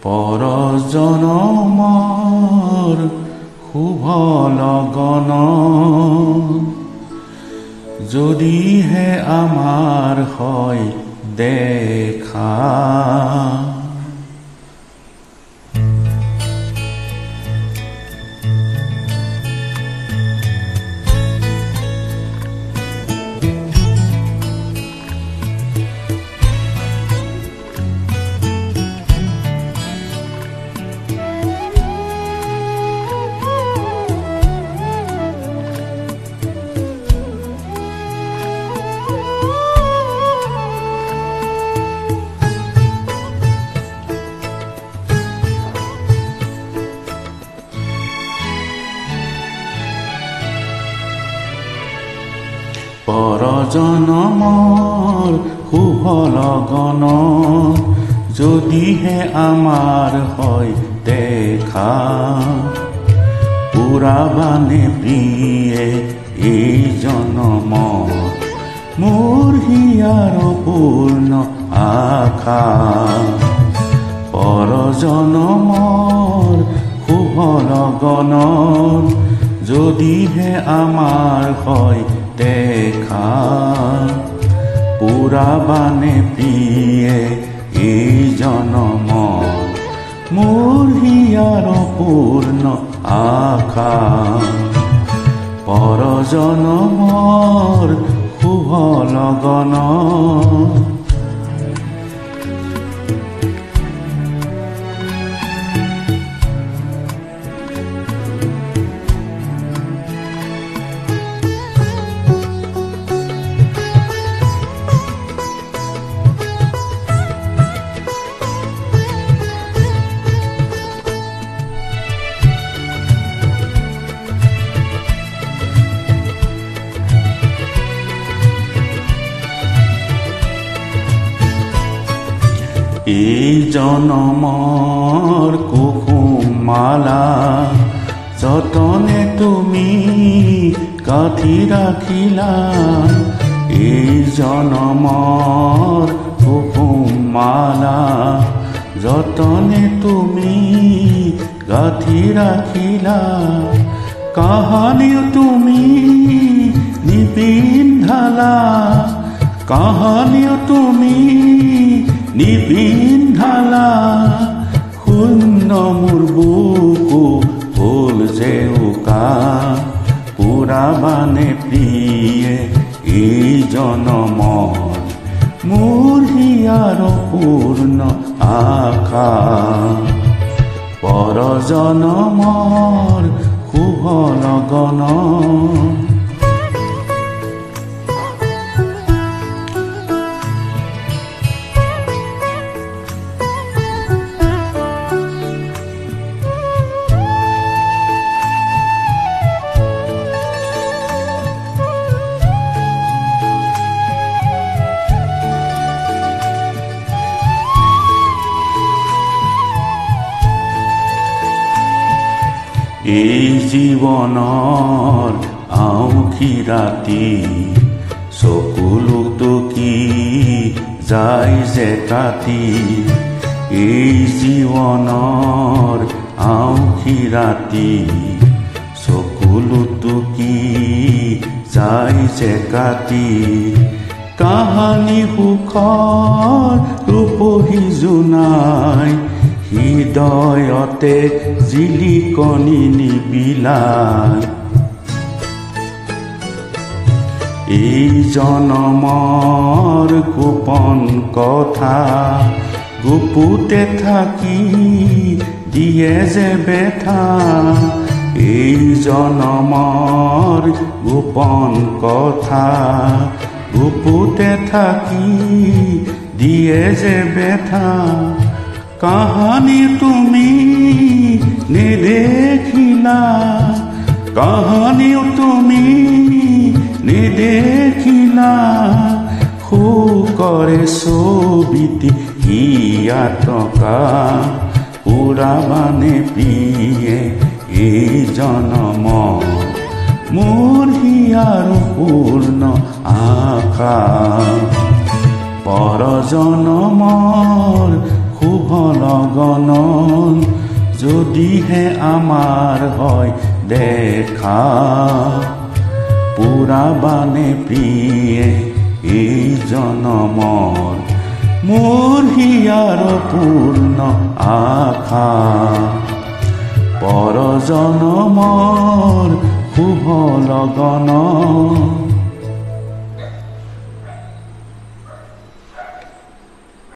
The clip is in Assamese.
পৰ জনমৰ শুভ লগন যদিহে আমাৰ হয় দেখা। পৰ জনমৰ শুভ লগন যদিহে আমাৰ হয় দেখা। পুৰাবানে প্ৰিয়ে এই জনমৰ মোৰ হিয়াৰ পূৰ্ণ আশা। পৰ জনমৰ শুভ লগন যদিহে আমাৰ হয় দেখা। পুৰাবানে প্ৰিয়ে এই জনমৰ মোৰ হিয়াৰ পূৰ্ণ আশা। পৰ জনমৰ শুভ লগন এই জনমৰ কুসুমালা যতনে তুমি গাঁঠি ৰাখিলা। এই জনমৰ কুসুমালা যতনে তুমি গাঁঠি ৰাখিলা। কাহানিও তুমি নিপিন্ধালা, কাহানিও তুমি নিপিন্ধালা। শূন্য মোৰ বুকু হ'ল জেউকা। পুৰাবানে প্ৰিয়ে এই জনমৰ মোৰ হিয়াৰ পূৰ্ণ আশা। পৰ জনমৰ শুভ লগন এই জীৱনৰ আউসী ৰাতি চকুলো টকি যায় যে কাটি। এই জীৱনৰ আউসী ৰাতি চকুলো টকি যায় যে কাটি। কাহানি সুখৰ ৰূপহী জোনাই হৃদয়তে জিলিকনি নিবিলায়। এই জনমৰ গোপন কথা গুপুতে থাকি দিয়ে যে বেথা। এই জনমৰ গোপন কথা গুপুতে থাকি দিয়ে যে বেথা। কাহানি তুমি নেদেখিলা, কাহানিও তুমি নেদেখিলা। শোকৰে ছবিটি হিয়া টকা। পুৰাবানে প্ৰিয়ে এই জনমৰ মোৰ হিয়াৰ পূৰ্ণ আশা। পৰ জনমৰ শুভ লগন যদিহে আমাৰ হয় দেখা পুৰাবানে প্ৰিয়ে এই জনমৰ মোৰ হিয়াৰ পূৰ্ণ আশা পৰ জনমৰ শুভ লগন